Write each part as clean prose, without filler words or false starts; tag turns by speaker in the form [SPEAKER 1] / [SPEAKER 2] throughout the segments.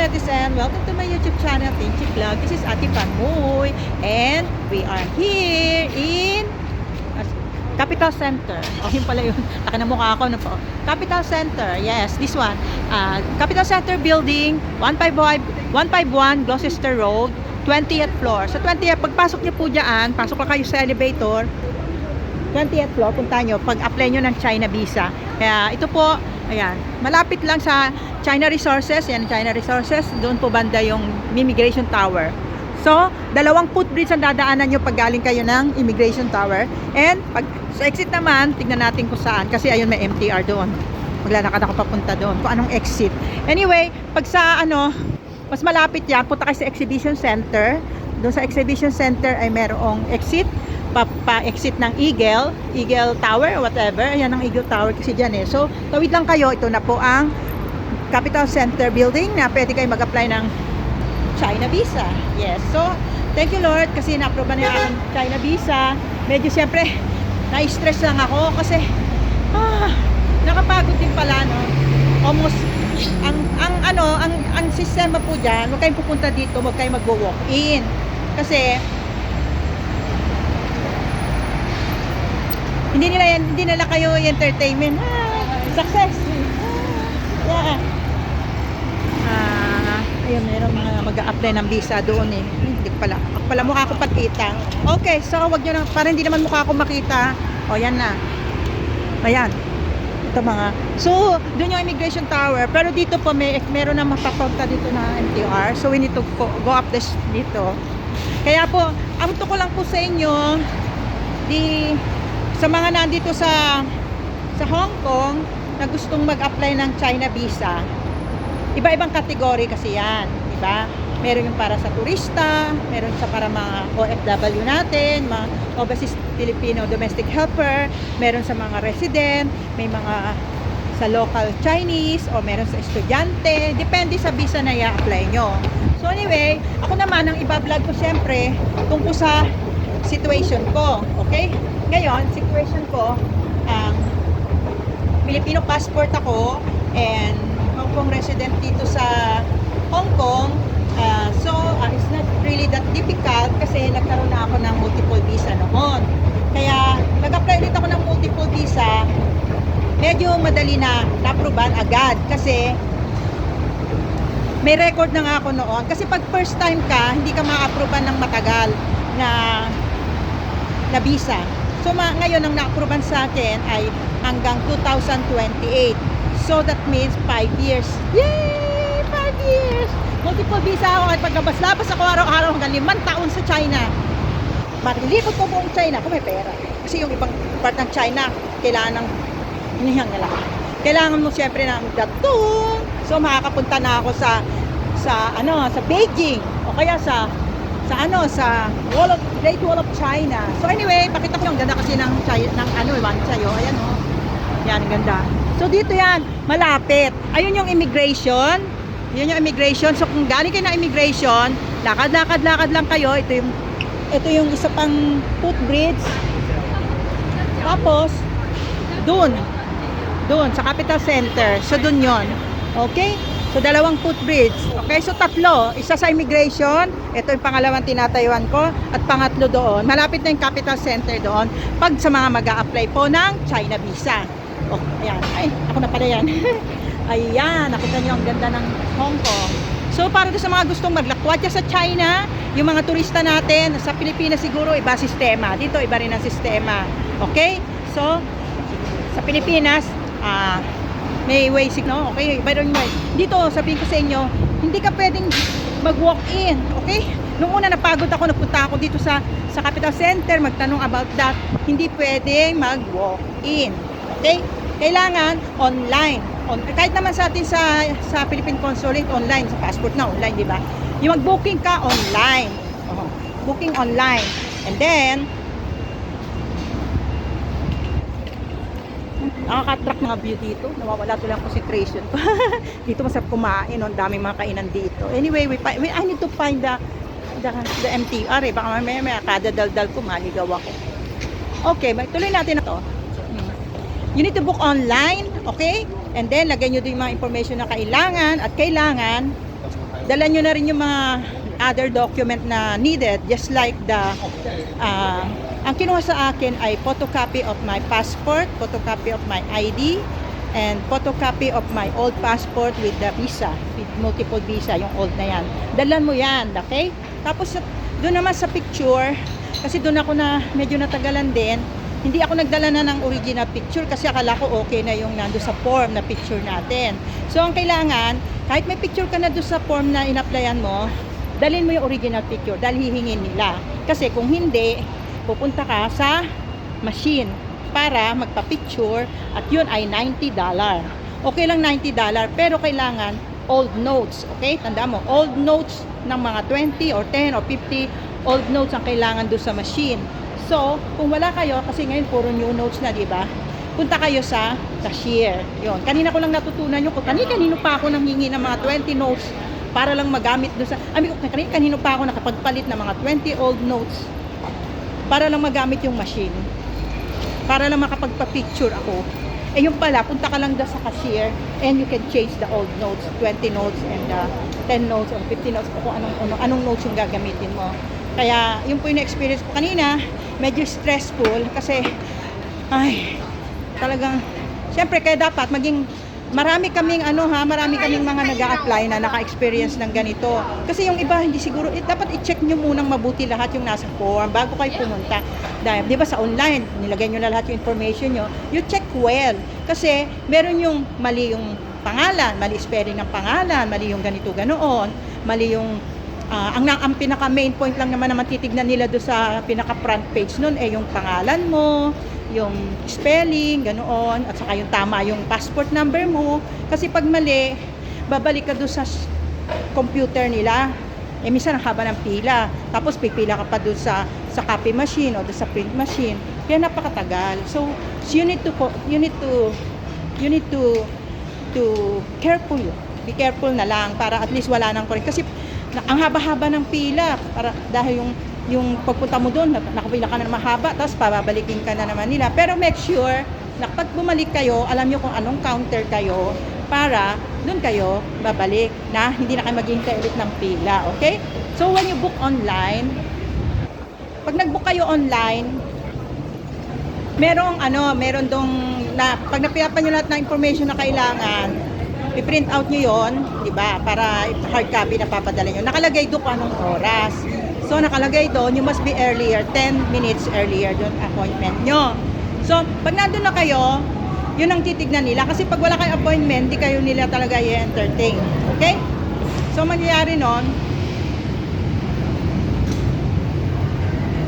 [SPEAKER 1] netizen! Welcome to my YouTube channel, Pinchy Vlog. This is Ate Panmoy and we are here in Capital Center. Oh, yun pala yun. Laki na mukha ako. Capital Center. Yes, this one. Capital Center Building, 151 Gloucester Road, 20th floor. Sa 20th, pagpasok niyo po dyan, pasok pa kayo sa elevator, 20th floor, punta nyo, pag-apply nyo ng China visa. Kaya ito po, ayan, malapit lang sa China Resources. Yan, China Resources. Doon po banda yung Immigration Tower. So, dalawang footbridge ang dadaanan nyo pag galing kayo ng Immigration Tower. And, pag sa exit naman, tignan natin kung saan. Kasi ayun, may MTR doon. Maglalakad ako papunta doon. Kung anong exit. Anyway, pag sa mas malapit yan, punta kayo sa Exhibition Center. Doon sa Exhibition Center ay merong exit. Pa-exit ng Eagle Tower, whatever. Ayan ang Eagle Tower kasi dyan eh. So, tawid lang kayo. Ito na po ang Capital Center Building na pwede kayo mag-apply ng China Visa. Yes. So, thank you Lord kasi na-approve na yung aking China Visa. Medyo siyempre, na-stress lang ako kasi nakapagod din pala, no? Almost, ang sistema po dyan, huwag kayong pupunta dito, huwag kayong mag-walk-in. Kasi, hindi nila kayo entertainment. Success. Yeah. Ayun, meron mga mag-a-apply ng visa doon eh. Hindi pala. Ako pala mukha ko pakita. Okay, so wag nyo na, para hindi naman mukha ko makita. O, yan na. Ayan. Ito mga. So, doon yung Immigration Tower. Pero dito po, meron na mapapunta dito na MTR. So, we need to go up this dito. Kaya po, ang ko lang po sa inyo, sa mga nandito sa Hong Kong na gustong mag-apply ng China Visa, iba-ibang kategory kasi yan, diba? Meron yung para sa turista, meron sa para mga OFW natin, mga overseas Filipino domestic helper, meron sa mga resident, may mga sa local Chinese, o meron sa estudyante, depende sa visa na i-apply nyo. So anyway, ako naman ang iba-vlog ko syempre tungkol sa situation ko, okay? Ngayon, situation ko, Filipino passport ako and Hong Kong resident dito sa Hong Kong. So, it's not really that difficult kasi nagkaroon na ako ng multiple visa noon. Kaya, nag-apply ulit ako ng multiple visa, medyo madali na na-approvean agad kasi may record na nga ako noon. Kasi pag first time ka, hindi ka ma-approvean ng matagal na visa. So, ngayon ang na-approvean sa akin ay hanggang 2028. So, that means 5 years. Yay! 5 years! Multiple visa ako at pagkabas-labas ako araw-araw hanggang 5 taon sa China. Marilipot ko buong China kung may pera. Kasi yung ibang part ng China, kailangan ng hinihang nila. Kailangan mo siyempre ng datong. So, makakapunta na ako sa Beijing o kaya sa Great Wall of China. So anyway, pakita ko yung ganda kasi ng Wanchayo. Ayan o. Yan, ganda. So dito yan, malapit. Ayun yung immigration. Yun yung immigration. So kung galing kayo ng immigration, lakad lang kayo. Ito yung isa pang footbridge. Tapos, dun sa Capital Center. So dun yon. Okay? So, dalawang footbridge. Okay, so tatlo. Isa sa immigration. Ito yung pangalawang tinatayuan ko. At pangatlo doon. Malapit na yung Capital Center doon. Pag sa mga mag-a-apply po ng China Visa. Oh, ayan. Ay, ako na pala yan. Ayan, nakita nyo ang ganda ng Hong Kong. So, para sa mga gustong maglakwatya sa China, yung mga turista natin, sa Pilipinas siguro, iba sistema. Dito, iba rin ang sistema. Okay? So, sa Pilipinas, may way no? Okay, by the way, dito sabihin ko sa inyo, hindi ka pwedeng mag-walk-in, okay? Nung una napagod ako, napunta ako dito sa Capital Center, magtanong about that. Hindi pwedeng mag-walk-in, okay? Kailangan online. Kahit naman sa atin sa Philippine Consulate, online, sa passport na online, di ba? Yung mag-booking ka online. Booking online. And then, nakaka-attract mga view dito. Nawawala tuloy ang concentration ko. Dito masarap kumain. Ang daming mga kainan dito. Anyway, I need to find the MTR. Baka may kadadaldal ko, maligaw ako. Okay, tuloy natin na to. You need to book online. Okay? And then, lagay nyo din yung mga information na kailangan. At kailangan, dala nyo na rin yung mga other document na needed, just like ang kinuha sa akin ay photocopy of my passport, photocopy of my ID, and photocopy of my old passport with the visa, with multiple visa, yung old na yan. Dalan mo yan, okay? Tapos doon naman sa picture, kasi doon ako na medyo natagalan din, hindi ako nagdala na ng original picture kasi akala ko okay na yung nando sa form na picture natin. So ang kailangan, kahit may picture ka na doon sa form na in-applyan mo, dalhin mo yung original picture dahil hihingin nila. Kasi kung hindi, pupunta ka sa machine para magpa-picture at yun ay $90. Okay lang $90 pero kailangan old notes, okay? Tandaan mo, old notes ng mga 20 or 10 or 50 old notes ang kailangan doon sa machine. So, kung wala kayo, kasi ngayon puro new notes na, di ba? Punta kayo sa cashier. Yun. Kanina ko lang natutunan yun. Kanino pa ako nanghingi ng mga 20 notes para lang magamit doon sa... Kanino pa ako nakapagpalit ng mga 20 old notes para lang magamit yung machine. Para lang makapagpa-picture ako. Eh yung pala, punta ka lang doon sa cashier and you can change the old notes, 20 notes and 10 notes or 50 notes kung anong notes yung gagamitin mo. Kaya, yun po yung experience ko kanina, medyo stressful kasi, ay, talagang, syempre, kaya dapat maging, marami kaming mga nag-a-apply na naka-experience ng ganito. Kasi yung iba, hindi siguro, dapat i-check nyo munang mabuti lahat yung nasa form bago kayo pumunta. Dahil, di ba sa online, nilagay nyo na lahat yung information nyo, you check well. Kasi, meron yung mali yung pangalan, mali spelling ng pangalan, mali yung ganito ganoon, mali yung ang pinaka main point lang naman titignan nila do sa pinaka front page nun yung pangalan mo, yung spelling, ganoon, at saka yung tama yung passport number mo. Kasi pag mali, babalik ka do sa computer nila. Minsan ang haba ng pila. Tapos pipila ka pa do sa copy machine o do sa print machine. Kaya napakatagal. So you need to careful. Be careful na lang para at least wala nang correct. Kasi ang haba-haba ng pila dahil yung pagpunta mo doon nakapila ka na mahaba tapos pababalikin ka na naman nila, pero make sure na pag bumalik kayo alam nyo kung anong counter kayo para doon kayo babalik na hindi na kayo maghihintay ulit ng pila, okay? So when you book online, pag nag-book kayo online, meron dong na pag napilapan nyo lahat ng information na kailangan, i-print out nyo yon, di ba? Para hard copy na papadala nyo. Nakalagay doon kung anong oras. So, nakalagay doon, you must be earlier, 10 minutes earlier doon appointment nyo. So, pag nandun na kayo, yun ang titignan nila. Kasi pag wala kayong appointment, di kayo nila talaga i-entertain. Okay? So, mangyayari nun,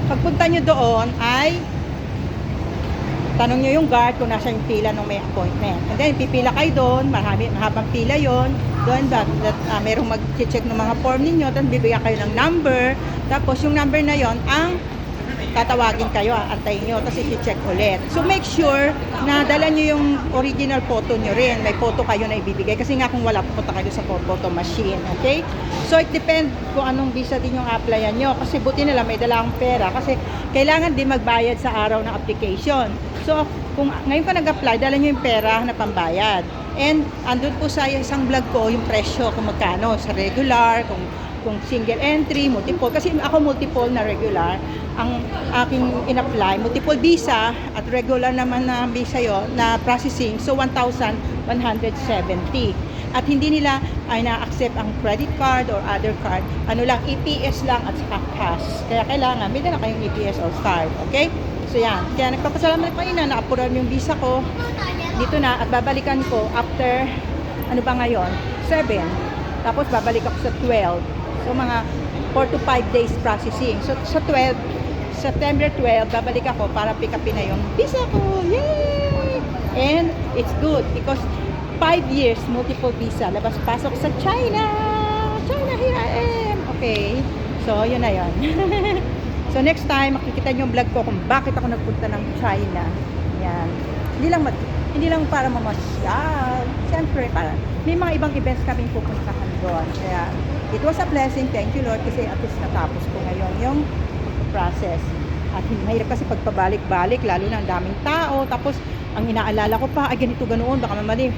[SPEAKER 1] pagpunta nyo doon ay tanong nyo yung guard kung nasa yung pila nung may appointment. And then, pipila kayo doon, mahabang pila yon. Doon, merong mag-check ng mga form ninyo, tapos bibigyan kayo ng number. Tapos, yung number na yon ang tatawagin kayo, antayin nyo, tapos i-check ulit. So, make sure na dala nyo yung original photo nyo rin. May photo kayo na ibibigay. Kasi nga kung wala, pupunta kayo sa photo machine. Okay? So, it depends kung anong visa din yung applyan nyo. Kasi buti nila may dala akong pera. Kasi kailangan din magbayad sa araw ng application. So, kung ngayon ka nag-apply, dala nyo yung pera na pambayad. And, andun po sa isang vlog ko, yung presyo, kung magkano, sa regular, kung single entry, multiple. Kasi ako multiple na regular. Ang aking in-apply, multiple visa at regular naman na visa yon na processing. So, 1,170. At hindi nila ay na-accept ang credit card or other card. Ano lang, EPS lang at saka cash. Kaya kailangan, may dala kayong EPS or card. Okay? So, yan. Kaya nagpapasalamat pa ina, na-approve yung visa ko. Dito na at babalikan ko after, ano ba ngayon? 7. Tapos babalik ako sa 12. So, mga 4 to 5 days processing. So, sa 12, September 12, babalik ako para pick upin na yung visa ko. Yay! And it's good because 5 years, multiple visa. Labas-pasok sa China. China, here I am. Okay. So, yun na yun. So, next time, makikita nyo yung vlog ko kung bakit ako nagpunta ng China. Yan. Hindi lang para mamasyal. Siyempre, may mga ibang events kaming pupuntahan doon. Kaya, it was a blessing. Thank you, Lord. Kasi at least natapos ko ngayon yung process. At mahirap kasi pagpabalik-balik, lalo na ang daming tao. Tapos, ang inaalala ko pa, ay ganito ganoon, baka mamali.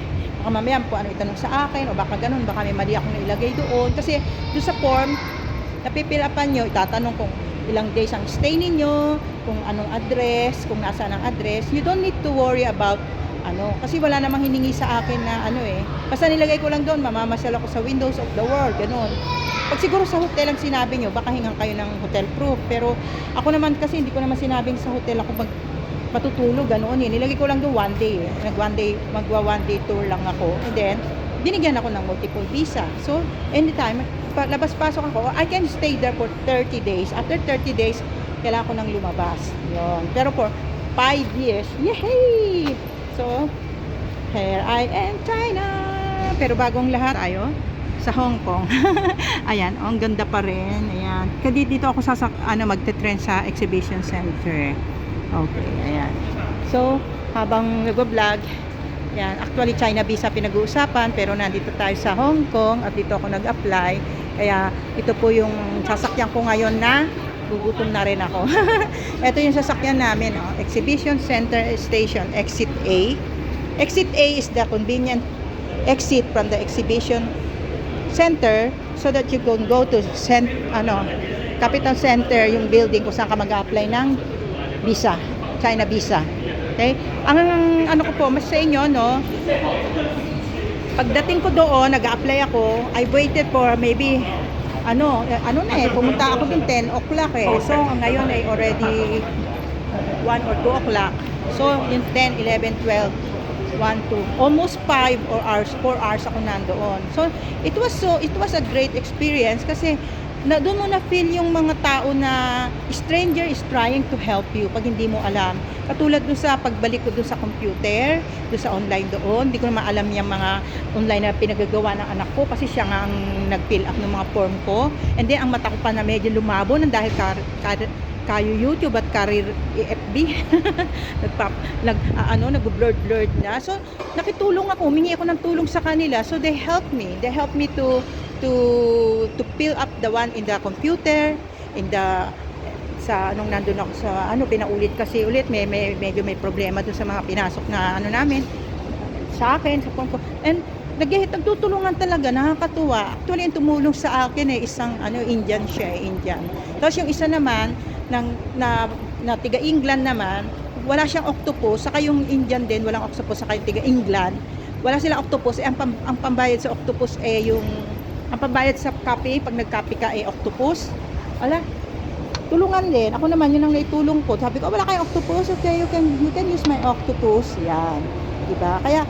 [SPEAKER 1] Baka mamaya kung ano itanong sa akin, o baka ganun, baka may mali akong nailagay doon. Kasi doon sa form, napipilapan nyo, itatanong kung ilang days ang stay ninyo, kung anong address, kung nasaan ang address. You don't need to worry about kasi wala namang hiningi sa akin na basta nilagay ko lang doon, mamamasyal ako sa windows of the world, ganun. Pag siguro sa hotel ang sinabi nyo, baka hingang kayo ng hotel proof, pero ako naman kasi hindi ko naman sinabing sa hotel ako matutulog, ganoon nilagay ko lang doon one day, magwa one day tour lang ako, and then binigyan ako ng multiple visa. So anytime labas-pasok ako, I can stay there for 30 days. After 30 days, kailangan ko nang lumabas. Yun. Pero for 5 years, yay! So, here I am, China! Pero bagong lahat tayo sa Hong Kong. Ayan, ang ganda pa rin. Ayan. Kasi dito ako magte-trend sa exhibition center. Okay, ayan. So, habang nag-vlog, ayan, actually China visa pinag-uusapan, pero nandito tayo sa Hong Kong at dito ako nag-apply. Kaya ito po yung sasakyan ko ngayon na gugutom na rin ako. Ito yung sasakyan namin, Exhibition Center Station, Exit A. Exit A is the convenient exit from the exhibition center so that you can go to Capital Center, yung building kung saan ka mag-apply ng visa, China visa. Okay? Ang ko po, mas sa inyo, pagdating ko doon, nag-apply ako, I waited for maybe pumunta ako din 10 o'clock So, ngayon ay already 1 or 2 o'clock. So, yung 10, 11, 12, 1, 2, almost 5 hours, 4 hours ako nandoon. So, it was a great experience kasi doon mo na-feel yung mga tao na stranger is trying to help you pag hindi mo alam. Katulad doon sa pagbalik ko doon sa computer, doon sa online doon, hindi ko na maalam yung mga online na pinagagawa ng anak ko kasi siya nga ang nag-fill up ng mga form ko. And then, ang mata ko pa na medyo lumabo dahil kayo YouTube at career FB nag-blurred na. So, nakitulong ako, humingi ako ng tulong sa kanila. So, they helped me to fill up the one in the computer, nandun ako sa pinaulit kasi ulit medyo may problema dun sa mga pinasok na namin sa akin sa form ko. And nagtutulungan talaga, nakakatuwa. Actually, yung tumulong sa akin isang Indian siya, Indian. Tapos yung isa naman na tiga England naman, wala siyang octopus, saka yung Indian din walang octopus, saka yung tiga England wala silang octopus. Ang pambayad sa octopus ang pambayad sa kape, pag nagkape ka octopus. Tulungan din. Ako naman, yun ang naitulong ko. Sabi ko, wala kayong octopus? Okay, you can use my octopus. Yan. Diba? Kaya,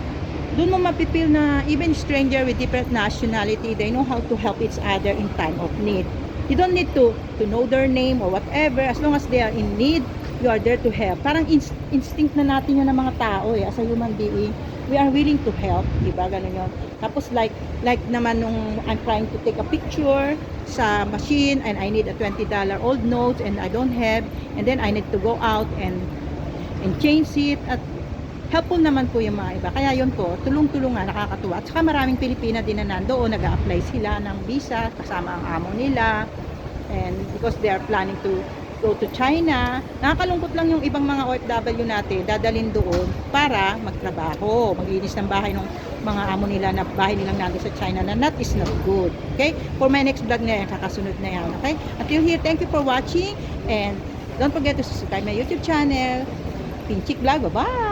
[SPEAKER 1] doon mo mapipil na even stranger with different nationality, they know how to help each other in time of need. You don't need to know their name or whatever. As long as they are in need, you are there to help. Parang instinct na natin yun ng mga tao as a human being. We are willing to help, diba? Ganun yun. Tapos like naman nung I'm trying to take a picture sa machine and I need a $20 old note and I don't have, and then I need to go out and change it, at helpful naman po yung mga iba. Kaya yun po, tulong-tulungan, nakakatuwa. At saka maraming Pilipina din na nandoon, nag-a-apply sila ng visa kasama ang amo nila, and because they are planning to go to China. Nakakalungkot lang yung ibang mga OFW natin, dadalhin doon para magtrabaho, maglinis ng bahay ng mga amo nila na bahay nilang nandun sa China, na that is not good. Okay? For my next vlog na yan, kakasunod na yan. Okay? Until here, thank you for watching, and don't forget to subscribe my YouTube channel, Pinchik Vlog. Bye-bye!